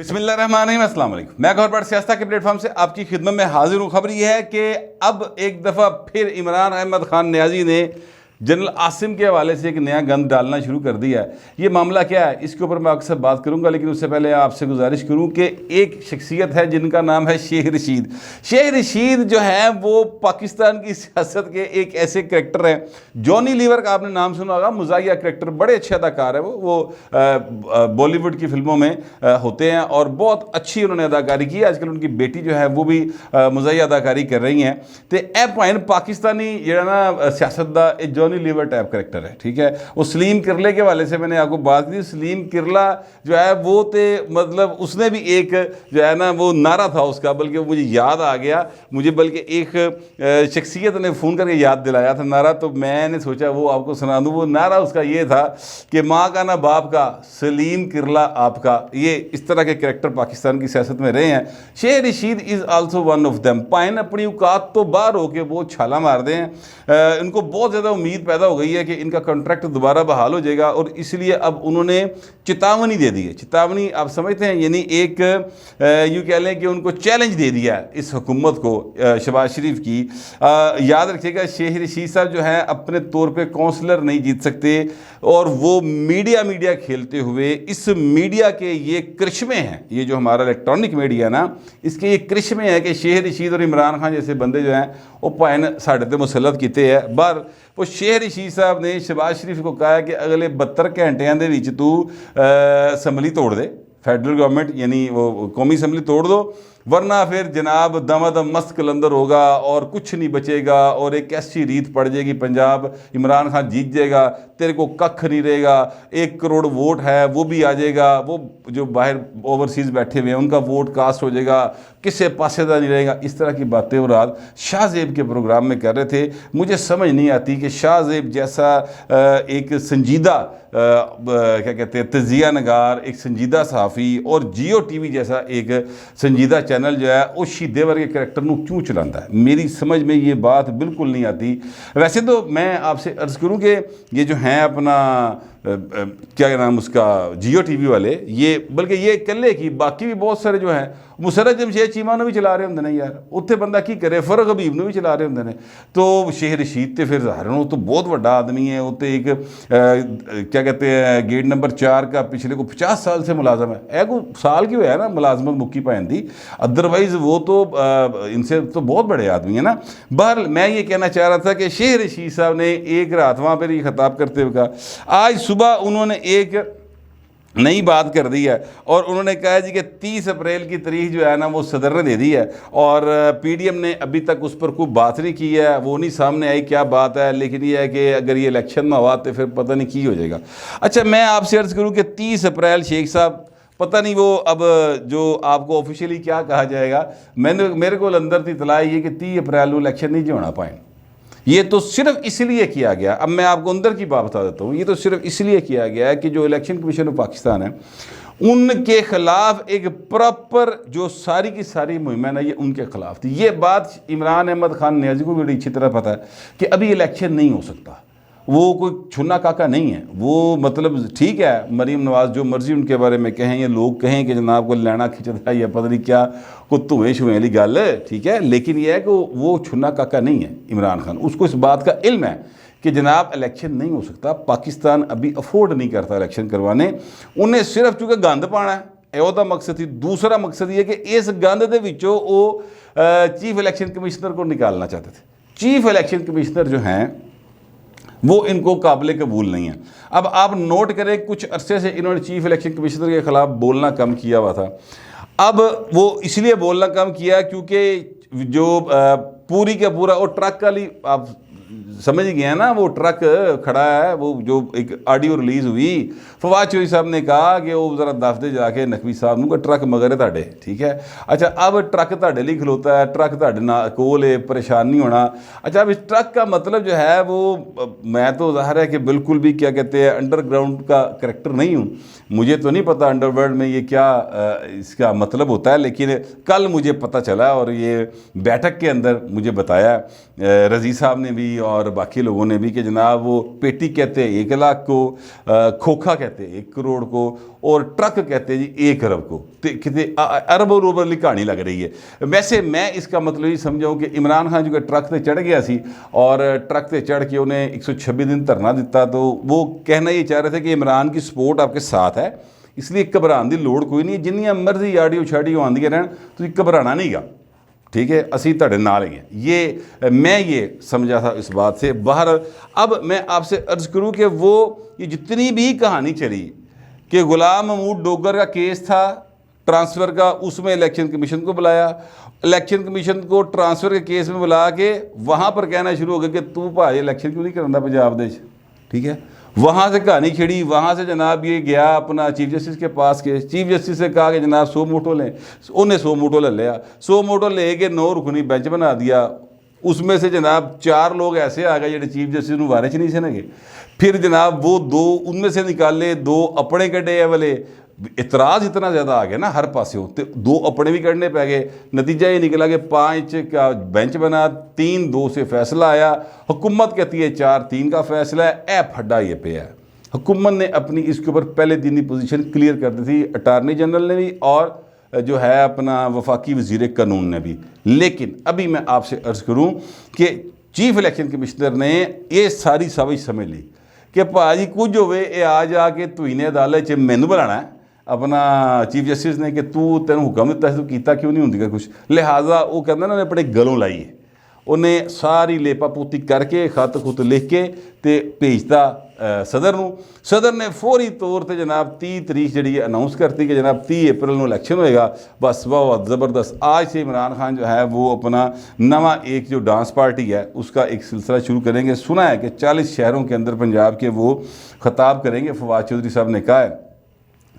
बिस्मिल्लाहिर्रहमानिर्रहीम, अस्सलाम वालेकुम। मैं गौहर बट सियासत के प्लेटफॉर्म से आपकी खिदमत में हाजिर हूँ। खबर यह है कि अब एक दफ़ा फिर इमरान अहमद खान न्याजी ने जनरल आसिम के हवाले से एक नया गंद डालना शुरू कर दिया है। ये मामला क्या है, इसके ऊपर मैं आपसे बात करूंगा, लेकिन उससे पहले आपसे गुजारिश करूं कि एक शख्सियत है जिनका नाम है शेख रशीद। शेख रशीद जो है वो पाकिस्तान की सियासत के एक ऐसे करैक्टर हैं। जॉनी लीवर का आपने नाम सुना होगा, मुजाहिया करैक्टर, बड़े अच्छे अदाकार है वो बॉलीवुड की फिल्मों में होते हैं और बहुत अच्छी उन्होंने अदाकारी की है। आजकल उनकी बेटी जो है वो भी मुजाहिया अदाकारी कर रही हैं। तो ए पॉइंट पाकिस्तानी जो है ना सियासत दा जॉनी लीवर टाइप करैक्टर है, ठीक है। वो सलीम किरले के वाले से मैंने आपको बात की। सलीम किरला जो है वो मतलब उसने भी एक जो है ना वो नारा था उसका, बल्कि मुझे याद आ गया, मुझे बल्कि एक शख्सियत ने फ़ोन करके याद दिलाया था नारा, तो मैंने सोचा वो आपको सुना दूँ। वो नारा उसका ये था कि माँ का ना बाप का, सलीम किरला आपका। ये इस तरह के करैक्टर पाकिस्तान की सियासत में रहे हैं। Sheikh Rashid is also one of them. पाइन अपनी औकात तो बाहर होकर वो छाला मार दें। इनको बहुत ज़्यादा उम्मीद पैदा हो गई है कि इनका कॉन्ट्रैक्ट दोबारा बहाल हो जाएगा और इसलिए अब उन्होंने चेतावनी दे दी है। चेतावनी आप समझते हैं, यानी एक यूँ कह लें कि उनको चैलेंज दे दिया है इस हुकूमत को, शहबाज शरीफ की। याद रखिएगा, शेख रशीद साहब जो हैं अपने तौर पे काउंसलर नहीं जीत सकते और वो मीडिया खेलते हुए इस मीडिया के ये करिश्मे हैं, ये जो हमारा इलेक्ट्रॉनिक मीडिया ना, इसके ये करिश्मे हैं कि शेख रशीद और इमरान खान जैसे बंदे जो हैं वो पाइन साढ़े ते मुसलत किते हैं बाहर। वो शेख रशीद साहब ने शहबाज शरीफ को कहा है कि अगले 72 घंटिया के विच तू असैम्बली तोड़ दे, फैडरल गवर्नमेंट यानी वो कौमी असैम्बली तोड़ दो, वरना फिर जनाब दमादम मस्त कलंदर होगा और कुछ नहीं बचेगा और एक ऐसी रीत पड़ जाएगी पंजाब, इमरान खान जीत जाएगा, तेरे को कख नहीं रहेगा, 1 करोड़ वोट है वो भी आ जाएगा, वो जो बाहर ओवरसीज़ बैठे हुए हैं उनका वोट कास्ट हो जाएगा, किसी पासेदार नहीं रहेगा। इस तरह की बातें वो रात शाहजेब के प्रोग्राम में कर रहे थे। मुझे समझ नहीं आती कि शाहजेब जैसा एक संजीदा क्या कहते हैं तजिया नगार, एक संजीदा सहाफ़ी और जियो टीवी जैसा एक संजीदा चैनल जो है वो शीदेवर के करैक्टर को क्यों चलाता है, मेरी समझ में ये बात बिल्कुल नहीं आती। वैसे तो मैं आपसे अर्ज़ करूं कि ये जो हैं अपना क्या नाम उसका जियो टीवी वाले, ये बल्कि ये कल्ले की बाकी भी बहुत सारे जो हैं, मुसरत जमशेद चीमा ने भी चला रहे होंगे ने यार, उत्थे बंदा की करे, फरग हबीब ने भी चला रहे होंगे ने। तो शेख रशीद तो फिर ज़ाहिर वो तो बहुत बड़ा आदमी है, वो तो एक क्या कहते हैं गेट नंबर 4 का पिछले को 50 साल से मुलाजम है। ए को साल की है ना मुलाजमत मुक्की पैन दी, अदरवाइज़ वो तो इनसे तो बहुत बड़े आदमी है ना। बहरहाल मैं ये कहना चाह रहा था कि शेख रशीद साहब ने एक रात वहाँ पर ये खिताब करते हुए कहा, आज सुबह उन्होंने एक नई बात कर दी है और उन्होंने कहा जी कि 30 अप्रैल की तारीख जो है ना वो सदर ने दे दी है और पीडीएम ने अभी तक उस पर कोई बात नहीं की है, वो नहीं सामने आई क्या बात है, लेकिन ये है कि अगर ये इलेक्शन में हुआ तो फिर पता नहीं की हो जाएगा। अच्छा, मैं आपसे अर्ज़ करूँ कि 30 अप्रैल शेख साहब पता नहीं वो अब जो आपको ऑफिशियली क्या कहा जाएगा, मेरे को अंदर की इतला ये कि 30 अप्रैल को इलेक्शन नहीं जो होना पाए। ये तो सिर्फ इसलिए किया गया, अब मैं आपको अंदर की बात बता देता हूँ, ये तो सिर्फ इसलिए किया गया है कि जो इलेक्शन कमीशन ऑफ पाकिस्तान है उनके खिलाफ एक प्रॉपर जो सारी की सारी मुहिम है ना ये उनके खिलाफ थी। ये बात इमरान अहमद खान न्याजी को बड़ी अच्छी तरह पता है कि अभी इलेक्शन नहीं हो सकता, वो कोई छुन्ना काका नहीं है। वो मतलब ठीक है, मरीम नवाज़ जो मर्जी उनके बारे में कहें या लोग कहें कि जनाब को लेना खिंचता है या पता नहीं क्या को धुएँ शुएँ वाली गल है, ठीक है, लेकिन यह है कि वो छुन्ना काका नहीं है इमरान खान। उसको इस बात का इल्म है कि जनाब इलेक्शन नहीं हो सकता, पाकिस्तान अभी अफोर्ड नहीं करता इलेक्शन करवाने, उन्हें सिर्फ चूँकि गंद पाना है ਉਹਦਾ मकसद थी। दूसरा मकसद ये कि इस गंद के विचों वो चीफ इलेक्शन कमिश्नर को निकालना चाहते थे। चीफ इलेक्शन कमिश्नर जो हैं वो इनको काबिल कबूल नहीं है। अब आप नोट करें, कुछ अरसे से इन्होंने चीफ इलेक्शन कमिश्नर के ख़िलाफ़ बोलना कम किया हुआ था। अब वो इसलिए बोलना कम किया क्योंकि जो पूरी का पूरा वो ट्रक वाली आप समझ गए हैं ना, वो ट्रक खड़ा है, वो जो एक ऑडियो रिलीज़ हुई, फवाद चौधरी साहब ने कहा कि वो ज़रा दस दे जाके नकवी साहब नूं ट्रक मगर है ताड़े, ठीक है। अच्छा, अब ट्रक ताड़े लिए खलोता है, ट्रक ताड़े ना कोल है, परेशान नहीं होना। अच्छा, अब इस ट्रक का मतलब जो है वो मैं तो ज़ाहिर है कि बिल्कुल भी क्या कहते हैं अंडरग्राउंड का करैक्टर नहीं हूँ, मुझे तो नहीं पता अंडरवर्ल्ड में ये क्या इसका मतलब होता है, लेकिन कल मुझे पता चला और ये बैठक के अंदर मुझे बताया रज़ी साहब ने भी और बाकी लोगों ने भी कि जनाब वो पेटी कहते हैं 1 लाख को, खोखा कहते हैं 1 करोड़ को, और ट्रक कहते हैं जी 1 अरब को। कितने अरबों रुपए की कहानी लग रही है। वैसे मैं इसका मतलब ये समझाऊँ कि इमरान खान जो कि ट्रक से चढ़ गया सी और ट्रक से चढ़ के उन्हें 126 दिन धरना दिता, तो वो कहना ये चाह रहे थे कि इमरान की सपोर्ट आपके साथ है, इसलिए घबराने की लोड़ कोई नहीं, जिन्नियां मर्जी आडियो छाडियो आंदियां रहन, तुसीं घबराना नहीं गा, ठीक है, असी तुहाडे नाल ही हैं। ये मैं ये समझा था इस बात से बाहर। अब मैं आपसे अर्ज़ करूं कि वो ये जितनी भी कहानी चली कि गुलाम महमूद डोगर का केस था ट्रांसफ़र का, उसमें इलेक्शन कमीशन को बुलाया, इलेक्शन कमीशन को ट्रांसफ़र के केस में बुला के वहाँ पर कहना शुरू हो गया कि तू भाई इलेक्शन क्यों नहीं करांदा पंजाब दे, ठीक है। वहाँ से कहानी छिड़ी, वहाँ से जनाब ये गया अपना चीफ जस्टिस के पास के, चीफ जस्टिस से कहा कि जनाब 100 मोटो लें, उन्हें 100 मोटो ले लिया, 100 मोटो ले के 9 रुकनी बेंच बना दिया। उसमें से जनाब 4 लोग ऐसे आ गए जो चीफ जस्टिस को वारे च नहीं सनेगे। फिर जनाब वो 2 उनमें से निकाले, 2 अपने कड्डे है वाले। इतराज़ इतना ज़्यादा आ गया ना हर पासों, तो 2 अपने भी करने पै गए। नतीजा ये निकला कि 5 का बेंच बना, 3-2 से फैसला आया। हुकूमत कहती है 4-3 का फैसला है। ए फड्डा ये पे है। हुकूमत ने अपनी इसके ऊपर पहले दिन ही पोजीशन क्लियर कर दी थी, अटारनी जनरल ने भी और जो है अपना वफाकी वज़ीर कानून ने भी। लेकिन अभी मैं आपसे अर्ज़ करूँ कि चीफ इलेक्शन कमिश्नर ने ये सारी साजिश समझ ली कि भाजी कुछ होवे ये आ जाके तुई ने अदालत च मैनू बुलाना है अपना चीफ जस्टिस ने कि तू तेन हुक्म दिता तू कीता क्यों नहीं होंदी कुछ, लिहाजा वो कहते ना अपने गलों लाई है। उन्हें सारी लेपा पूती करके खत खुत लिख के ते भेजता सदर नूं। सदर ने फौरी तौर पर जनाब 30 तारीख जी अनाउंस करती कि जनाब 30 अप्रैल को इलेक्शन होएगा। बस बहुत ज़बरदस्त। आज से इमरान खान जो है वो अपना नवा एक जो डांस पार्टी है उसका एक सिलसिला शुरू करेंगे। सुना है कि 40 शहरों के अंदर पंजाब के वो खिताब करेंगे। फवाद चौधरी साहब ने कहा है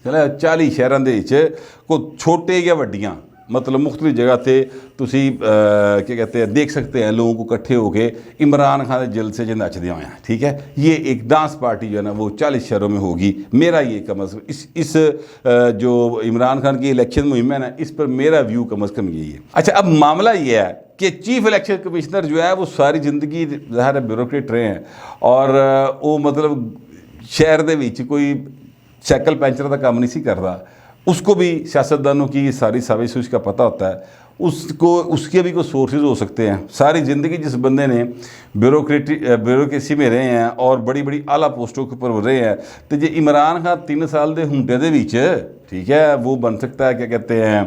चलो 40 शहरों के को छोटे या वड्डियां मतलब मुख्तलिफ जगह पे तुसी क्या कहते हैं देख सकते हैं लोगों को इकट्ठे होके इमरान खान के जलसे जो नचदे हुए हैं, ठीक है। ये एक डांस पार्टी जो है ना वो 40 शहरों में होगी। मेरा ये कम अज़ कम इस जो इमरान खान की इलेक्शन मुहिम है ना इस पर मेरा व्यू कम अज़ कम यही है। अच्छा, अब मामला ये है कि चीफ इलेक्शन कमिश्नर जो है वो सारी जिंदगी ज़ाहिर ब्यूरोक्रेट रहे हैं और वो मतलब शहर दे विच कोई साइकिल पैंचर का काम नहीं सी करता। उसको भी सियासतदानों की सारी साजिश उसका पता होता है, उसको उसके भी कुछ सोर्सेज हो सकते हैं। सारी ज़िंदगी जिस बंदे ने ब्यूरोक्रेसी में रहे हैं और बड़ी बड़ी आला पोस्टों के ऊपर रहे हैं, तो जे इमरान खान 3 साल के हुंटे दे विच ठीक है वो बन सकता है क्या कहते हैं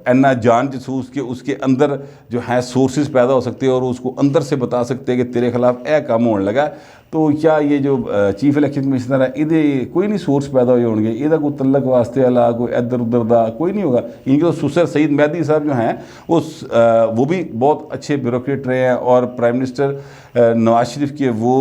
इन्ना जान जसूस के उसके अंदर जो है सोर्सेज पैदा हो सकते हैं और उसको अंदर से बता सकते हैं कि तेरे खिलाफ यह काम होने लगा। तो क्या ये जो चीफ इलेक्शन कमिश्नर है ये कोई नहीं सोर्स पैदा हो होंगे, ये कोई तलक वास्ते वाला कोई इधर उधर का कोई नहीं होगा। इनके तो सुसर सईद मेहदी साहब जो हैं वो भी बहुत अच्छे ब्यूरोक्रेट रहे हैं और प्राइम मिनिस्टर नवाज शरीफ के वो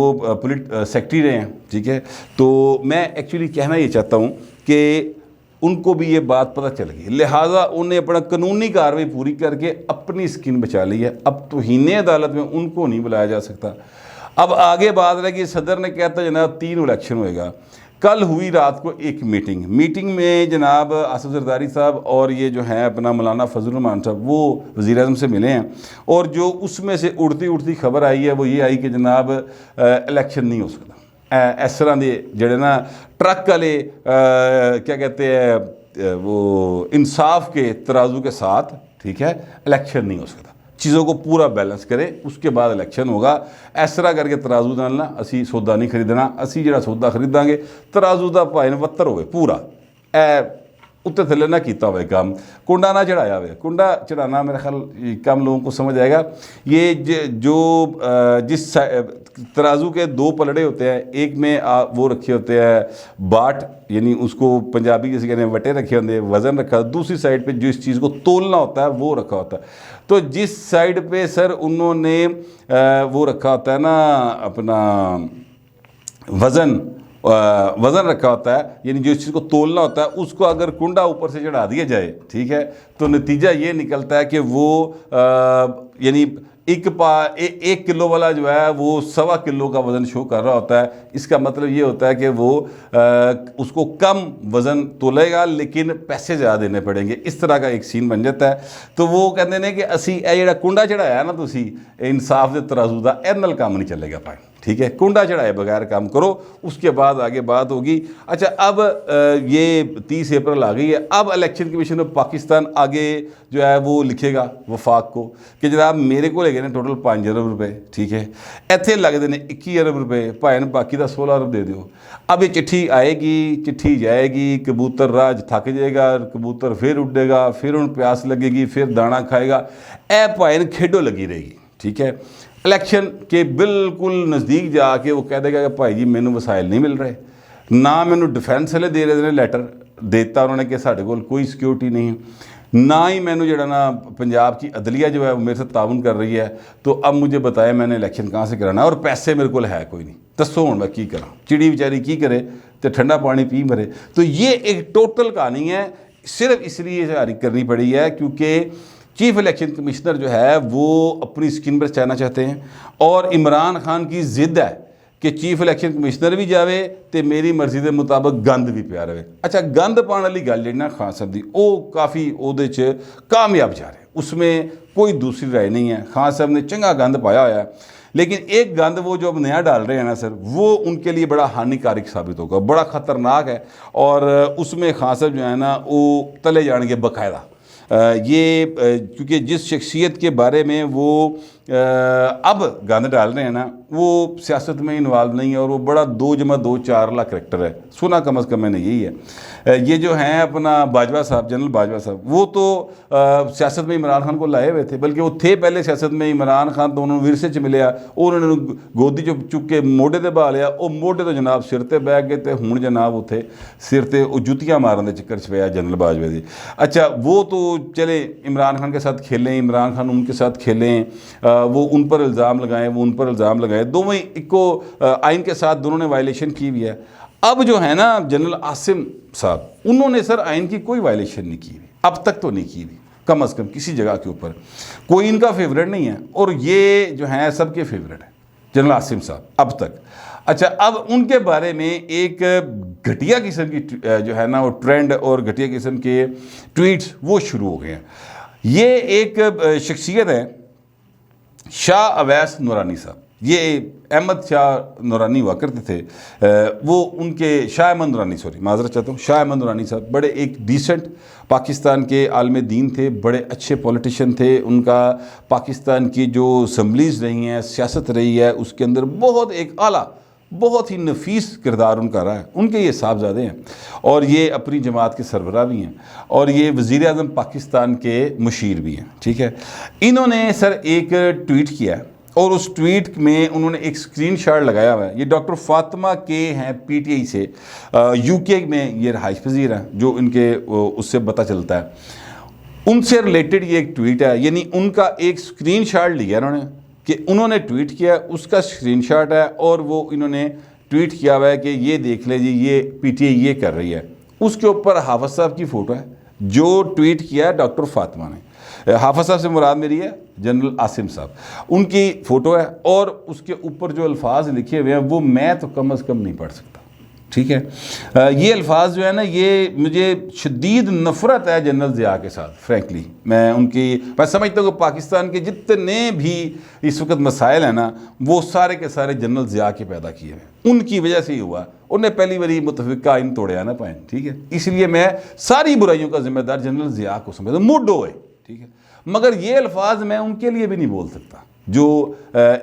सेक्रेटरी रहे हैं, ठीक है। तो मैं एक्चुअली कहना ये चाहता हूँ कि उनको भी ये बात पता चल गई, लिहाजा उन्हें अपना कानूनी कार्रवाई पूरी करके अपनी स्किन बचा ली है। अब तौहीन अदालत में उनको नहीं बुलाया जा सकता। अब आगे बात रही कि सदर ने कहता जनाब 3 इलेक्शन होएगा। कल हुई रात को एक मीटिंग में जनाब आसिफ जरदारी साहब और ये जो है अपना मौलाना फजल रहमान साहब वो वज़ीर आज़म से मिले हैं और जो उसमें से उड़ती खबर आई है वो ये आई कि जनाब इलेक्शन नहीं हो सकता। इस तरह के जड़े ना ट्रक वाले क्या कहते हैं वो इंसाफ के तराजू के साथ, ठीक है, इलेक्शन नहीं हो सकता। चीज़ों को पूरा बैलेंस करें उसके बाद इलेक्शन होगा। इस तरह करके तराजू नाल ना असी सौदा नहीं खरीदना, असी जो सौदा खरीदांगे तराजू का भाई नवत्तर हो पूरा उत्ते थले ना किया हुआ काम, कुंडा ना चढ़ाया हुआ। कुंडा चढ़ाना मेरे ख्याल कम लोगों को समझ आएगा। ये जो जिस तराजू के 2 पलड़े होते हैं, एक में वो रखे होते हैं बाट यानी उसको पंजाबी जैसे कहते हैं वटे रखे होते हैं, वज़न रखा, दूसरी साइड पे जो इस चीज़ को तोलना होता है वो रखा होता है। तो जिस साइड पे सर उन्होंने वो रखा होता है ना अपना वज़न रखा होता है यानी जो इस चीज़ को तोलना होता है उसको अगर कुंडा ऊपर से चढ़ा दिया जाए, ठीक है, तो नतीजा ये निकलता है कि वो यानी एक किलो वाला जो है वो 1.25 किलो का वज़न शो कर रहा होता है। इसका मतलब ये होता है कि वो उसको कम वज़न तोलेगा लेकिन पैसे ज़्यादा देने पड़ेंगे। इस तरह का एक सीन बन जाता है। तो वो कहते हैं कि असी ये कुंडा चढ़ाया ना तुसी इंसाफ के तराजू का, ए नाल काम नहीं चलेगा भाई, ठीक है। कुंडा चढ़ाए बगैर काम करो, उसके बाद आगे बात होगी। अच्छा, अब ये 30 अप्रैल आ गई है। अब इलेक्शन कमीशन ऑफ पाकिस्तान आगे जो है वो लिखेगा वफाक को कि जनाब मेरे को लेके ने टोटल 5 अरब रुपए, ठीक है। इतने लगते हैं 21 अरब रुपए, भाई ने बाकी का 16 अरब दे दो। अब ये चिट्ठी आएगी, चिट्ठी जाएगी, कबूतर राज थक जाएगा, कबूतर फिर उड़ेगा, फिर उन प्यास लगेगी, फिर दाना खाएगा। ए भाई ने खेडो लगी रहेगी, ठीक है। इलेक्शन के बिल्कुल नज़दीक जाके वो कह देगा कि भाई जी मैनू वसाइल नहीं मिल रहे, ना मैनू डिफेंस वाले दे रहे हैं लैटर देता उन्होंने कि साढ़े कोल कोई सिक्योरिटी नहीं है, ना ही मैनू जो ना पंजाब की अदलिया जो है वो मेरे से ताउन कर रही है। तो अब मुझे बताया मैंने इलेक्शन कहाँ से कराना है और पैसे मेरे को है कोई नहीं, दसो हूँ मैं की करा। चिड़ी बेचारी की करे तो ठंडा पानी पी मरे। तो ये एक टोटल कहानी है, सिर्फ इसलिए जारी करनी पड़ी है क्योंकि चीफ इलेक्शन कमिश्नर जो है वो अपनी स्किन पर चाहना चाहते हैं और इमरान खान की जिद है कि चीफ इलेक्शन कमिश्नर भी जाए तो मेरी मर्जी के मुताबिक गंद भी पिया रहे। अच्छा, गंद पाने वाली गल जी ना खान साहब की वो काफ़ी उहदे च कामयाब जा रहे, उसमें कोई दूसरी राय नहीं है। खान साहब ने चंगा गंद पाया हुआ है, लेकिन एक गंद वो जो अब नया डाल रहे हैं ना सर, वो उनके लिए बड़ा हानिकारक साबित होगा, बड़ा ख़तरनाक है। और उसमें खान साहब जो है ना वो तले जाएंगे बकायदा। ये क्योंकि जिस शख्सियत के बारे में वो अब गंद डाल रहे हैं ना वो सियासत में इन्वॉल्व नहीं है और वो बड़ा 2+2 4 लाख करैक्टर है, सुना कम अज़ कम मैंने यही है। ये जो हैं अपना बाजवा साहब, जनरल बाजवा साहब, वो तो सियासत में इमरान खान को लाए हुए थे, बल्कि वो थे पहले सियासत में। इमरान खान तो उन्होंने विरसे च मिलिया, उन्होंने गोदी चुक के मोढे ते बहा लिया, वो मोढे तो जनाब सिर ते बह गए तो हुण जनाब उत्थे सिर ते वो जुतियाँ मारन के चक्कर च पिया जनरल बाजवे दी। अच्छा, वो तो चले इमरान खान के साथ खेलें, इमरान खान उनके साथ खेलें, वो उन पर इल्ज़ाम लगाएं, वो उन पर इल्ज़ाम लगाएं, दोनों इको आइन के साथ दोनों ने वायलेशन की हुई है। अब जो है ना जनरल आसिम साहब, उन्होंने सर आइन की कोई वायलेशन नहीं की हुई, अब तक तो नहीं की हुई, कम अज़ कम किसी जगह के ऊपर कोई इनका फेवरेट नहीं है और ये जो है सबके फेवरेट है जनरल आसिम साहब अब तक। अच्छा, अब उनके बारे में एक घटिया किस्म की जो है ना वो ट्रेंड और घटिया किस्म के ट्वीट्स वो शुरू हो गए हैं। ये एक शख्सियत है शाह अवैस नूरानी साहब, ये अहमद शाह नूरानी हुआ करते थे, वो उनके शाह अहमद नूरानी, सॉरी माजरत चाहता हूँ, शाह अहमद नूरानी साहब बड़े एक डिसेंट पाकिस्तान के आलम दीन थे, बड़े अच्छे पॉलिटिशियन थे। उनका पाकिस्तान की जो असम्बलीज़ रही हैं, सियासत रही है, उसके अंदर बहुत एक आला बहुत ही नफीस किरदार उनका रहा है। उनके ये साहबजादे हैं और ये अपनी जमात के सरबराह भी हैं और ये वज़ीर आज़म पाकिस्तान के मुशीर भी हैं, ठीक है। इन्होंने सर एक ट्वीट किया और उस ट्वीट में उन्होंने एक स्क्रीनशॉट लगाया हुआ है। ये डॉक्टर फातिमा के हैं पीटीआई से, यूके में ये रहाइश पजीर हैं, जो इनके उससे पता चलता है। उनसे रिलेटेड ये एक ट्वीट है, यानी उनका एक स्क्रीनशॉट लिया उन्होंने कि उन्होंने ट्वीट किया, उसका स्क्रीनशॉट है और वो इन्होंने ट्वीट किया हुआ है कि ये देख ले जी, ये पीटीआई ये कर रही है। उसके ऊपर हाफिज़ साहब की फ़ोटो है जो ट्वीट किया है डॉक्टर फातिमा ने। हाफिज़ साहब से मुराद मेरी है जनरल आसिम साहब, उनकी फ़ोटो है और उसके ऊपर जो अल्फाज लिखे हुए हैं वो मैं तो कम अज़ कम नहीं पढ़ सकता, ठीक है। ये अल्फाज जो है ना, ये मुझे शदीद नफ़रत है जनरल ज़िया के साथ। फ्रैंकली मैं समझता हूँ कि पाकिस्तान के जितने भी इस वक्त मसाइल हैं ना, वो सारे के सारे जनरल ज़िया के पैदा किए हैं, उनकी वजह से ही हुआ। उन्हें पहली बारी मुतफ़िक़ा आइन तोड़े ना पाए, ठीक है। इसलिए मैं सारी बुराइयों का जिम्मेदार जनरल ज़िया को समझता हूँ, मुड होए, ठीक है। मगर ये अल्फाज मैं उनके लिए भी नहीं बोल सकता जो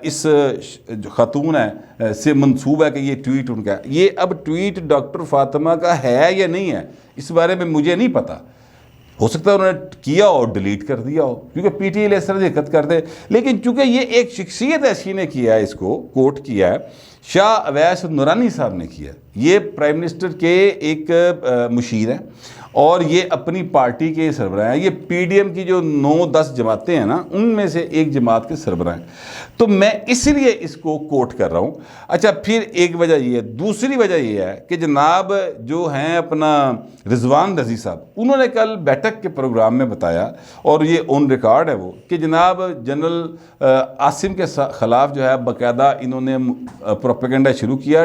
इस जो खातून है से मंसूब है कि ये ट्वीट उनका है। ये अब ट्वीट डॉक्टर फातिमा का है या नहीं है, इस बारे में मुझे नहीं पता। हो सकता है उन्होंने किया और डिलीट कर दिया हो, क्योंकि पीटीआई इस तरह दिक्कत कर दे। लेकिन चूंकि ये एक शख्सियत ऐसी ने किया है, इसको कोट किया है शाह अवैस नूरानी साहब ने किया। ये प्राइम मिनिस्टर के एक मुशीर हैं और ये अपनी पार्टी के सरबराह हैं। ये पीडीएम की जो 9-10 जमातें हैं ना, उनमें से एक जमात के सरबराह हैं। तो मैं इसलिए इसको कोट कर रहा हूँ। अच्छा, फिर एक वजह ये है। दूसरी वजह ये है कि जनाब जो हैं अपना रिजवान रज़ी साहब, उन्होंने कल बैठक के प्रोग्राम में बताया, और ये ऑन रिकॉर्ड है वो, कि जनाब जनरल आसिम के ख़िलाफ़ जो है बाकायदा इन्होंने प्रोपेगेंडा शुरू किया,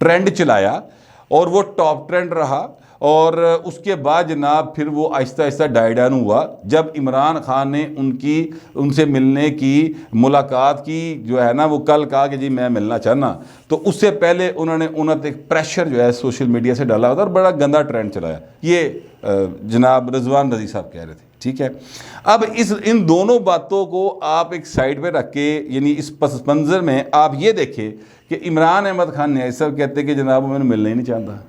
ट्रेंड चलाया, और वो टॉप ट्रेंड रहा। और उसके बाद जनाब फिर वो आहिस्ता आहिस्ता डाई डाउन हुआ जब इमरान खान ने उनसे मिलने की मुलाकात की, जो है ना, वो कल कहा कि जी मैं मिलना चाहना। तो उससे पहले उन्होंने एक प्रेशर जो है सोशल मीडिया से डाला होता और बड़ा गंदा ट्रेंड चलाया। ये जनाब रिजवान रज़ी साहब कह रहे थे, ठीक है। अब इन दोनों बातों को आप एक साइड पे रख के, यानी इस पस मंज़र में आप ये देखें कि इमरान अहमद खान न्याज़ी साहब कहते कि जनाब वो मैंने मिलना ही नहीं चाहता।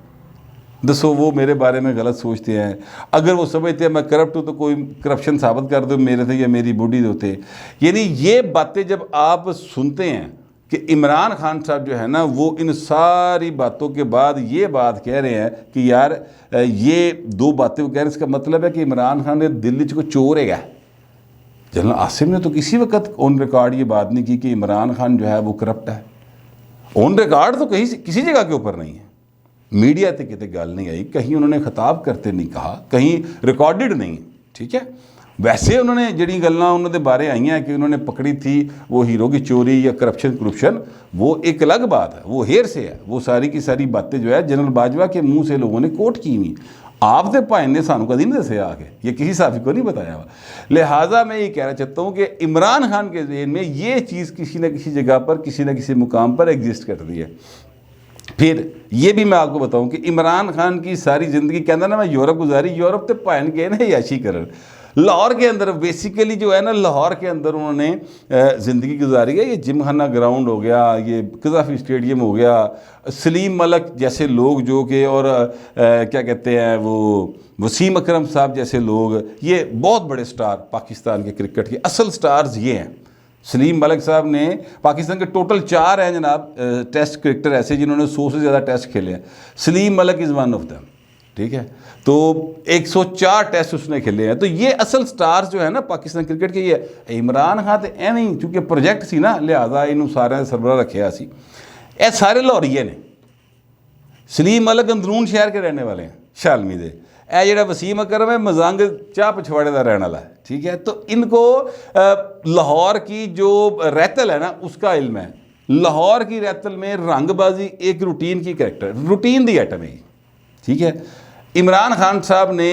दसो वो मेरे बारे में गलत सोचते हैं। अगर वो समझते हैं मैं करप्ट हूँ तो कोई करप्शन साबित कर दो मेरे से या मेरी बॉडी होते। यानी ये बातें जब आप सुनते हैं कि इमरान खान साहब जो है ना, वो इन सारी बातों के बाद ये बात कह रहे हैं कि यार ये दो बातें वो कह रहे हैं, इसका मतलब है कि इमरान खान ने दिल्ली को चोर है। जनरल आसिम ने तो किसी वक्त ऑन रिकॉर्ड ये बात नहीं की कि इमरान खान जो है वो करप्ट है। ऑन रिकॉर्ड तो किसी जगह के ऊपर नहीं है, मीडिया तक कितने गल नहीं आई, कहीं उन्होंने खिताब करते नहीं कहा, कहीं रिकॉर्डेड नहीं, ठीक है। वैसे उन्होंने जिहड़ी गल्लां उन्होंने बारे आई हैं कि उन्होंने पकड़ी थी वो हीरो की चोरी या करप्शन, वो एक अलग बात है, वो हेर से है। वो सारी की सारी बातें जो है जनरल बाजवा के मुंह से लोगों ने कोट की हुई। आप तो भाई ने सानू कभी नहीं दसे आके, ये किसी साफी को नहीं बताया हुआ। लिहाजा मैं ये कहना चाहता हूँ कि इमरान खान के ज़हन में ये चीज़ किसी न किसी जगह पर, किसी न किसी मुकाम पर एग्जिस्ट करती है। फिर ये भी मैं आपको बताऊं कि इमरान खान की सारी ज़िंदगी कहना ना मैं यूरोप गुजारी, यूरोप तो भान गए ना याशी करन। लाहौर के अंदर बेसिकली जो है ना, लाहौर के अंदर उन्होंने ज़िंदगी गुजारी है। ये जिमखाना ग्राउंड हो गया, ये कज़ाफ़ी स्टेडियम हो गया, सलीम मलक जैसे लोग जो कि, और क्या कहते हैं वो वसीम अकरम साहब जैसे लोग, ये बहुत बड़े स्टार पाकिस्तान के क्रिकेट के असल स्टार्स ये हैं। सलीम मलिक साहब ने, पाकिस्तान के टोटल 4 हैं जनाब टेस्ट क्रिकेटर ऐसे जिन्होंने 100 से ज़्यादा टेस्ट खेले हैं। Salim Malik is one of them, ठीक है। तो 104 टेस्ट उसने खेले हैं। तो ये असल स्टार्स जो है ना पाकिस्तान क्रिकेट के, ये इमरान खान तो एवं ही, चूँकि प्रोजेक्ट सी ना, लिहाजा इनू सारे सरबराह रखे सी। ये सारे लाहौरीए ने। सलीम मलिक अंदरून शहर के रहने वाले हैं, शालमी दे। ए जिहड़ा वसीम अकरम है मजंग चाह पिछवाड़े का रहने वाला है, ठीक है। तो इनको लाहौर की जो रैतल है ना उसका इल्म है। लाहौर की रैतल में रंगबाजी एक रूटीन की कैरेक्टर, रूटीन दी आइटम है, ठीक है। इमरान खान साहब ने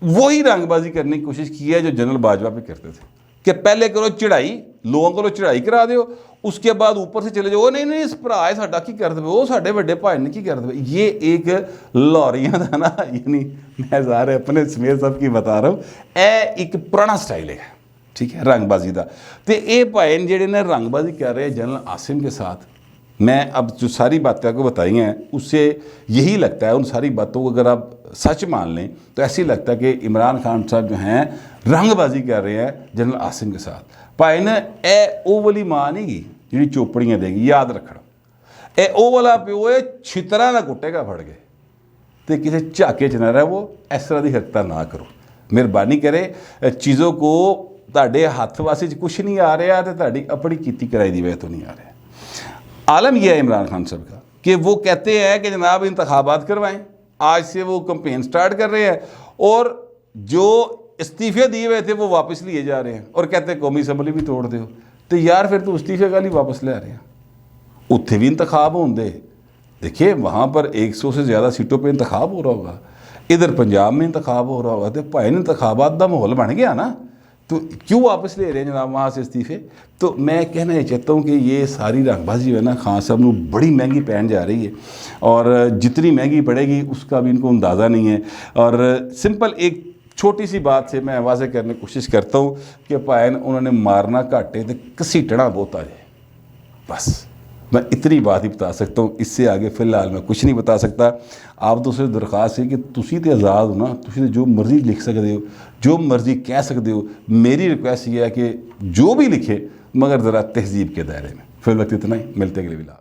वही रंगबाजी करने की कोशिश की है जो जनरल बाजवा पे करते थे कि पहले करो चढ़ाई, लोगों को चढ़ाई करा दो, उसके बाद ऊपर से चले जाओ, नहीं इस भरा है साडा की कर दे, वो साडे बड़े भाई ने की कर दे। ये एक लाहौरियां का ना, यानी मैं सारे अपने समेत सब की बता रहा हूँ, ए एक पुराना स्टाइल है, ठीक है, रंगबाजी का। तो ये भाई जेडे ने रंगबाजी कर रहे हैं जनरल आसिम के साथ, मैं अब जो सारी बातें आपको बताई हैं उससे यही लगता है, उन सारी बातों को अगर आप सच मान लें तो ऐसे ही लगता है कि इमरान खान साहब जो हैं रंगबाजी कर रहे हैं जनरल आसिम के साथ। भाई ने ए ओ वाली मां नहीं गी जी चोपड़ियाँ देगी, याद रखना। ए ओ वाला प्यो है छितरा ना कुटेगा फड़ के, तो किसी झाके च ना रहे, वो इस तरह की हरकत ना करो। मेहरबानी करे, चीज़ों को तुहाडे हथ वासी कुछ नहीं आ रहा तो तुहाडी अपनी कीती कराई दी वजह तो नहीं आ रहा। आलम यह है इमरान खान साहब का कि वो कहते हैं कि जनाब इंतखाबात करवाएं, आज से वो कंपेन स्टार्ट कर रहे हैं, और जो इस्तीफे दिए हुए थे वो वापस लिए जा रहे हैं, और कहते हैं कौमी असम्बली भी तोड़ दो। तो यार फिर तो इस्तीफे का ही वापस ले आ रहे हैं, उत्थे भी इंतखाब होंगे। देखिए वहाँ पर 100 से ज़्यादा सीटों पर इंतखाब हो रहा होगा, इधर पंजाब में इंतखाब हो रहा होगा, तो भाई इंतखाबात का माहौल बन गया ना, तो क्यों वापस ले रहे हैं जनाब वहाँ से इस्तीफे। तो मैं कहना ये चाहता हूँ कि ये सारी रंगबाजी है ना खान साहब को बड़ी महंगी पैन जा रही है, और जितनी महंगी पड़ेगी उसका भी इनको अंदाज़ा नहीं है। और सिंपल एक छोटी सी बात से मैं वाज़े करने की कोशिश करता हूँ कि भाई उन्होंने मारना घाटे तो घसीटना बहुत आ जाए, बस मैं इतनी बात ही बता सकता हूँ, इससे आगे फ़िलहाल मैं कुछ नहीं बता सकता। आप तो सिर्फ दरख्वास्त है कि तुसी तो आज़ाद हो ना, तुसी तो जो मर्ज़ी लिख सकते हो, जो मर्ज़ी कह सकते हो। मेरी रिक्वेस्ट ये है कि जो भी लिखे मगर ज़रा तहजीब के दायरे में। फिर वक्त इतना ही, मिलते अगले विलाग।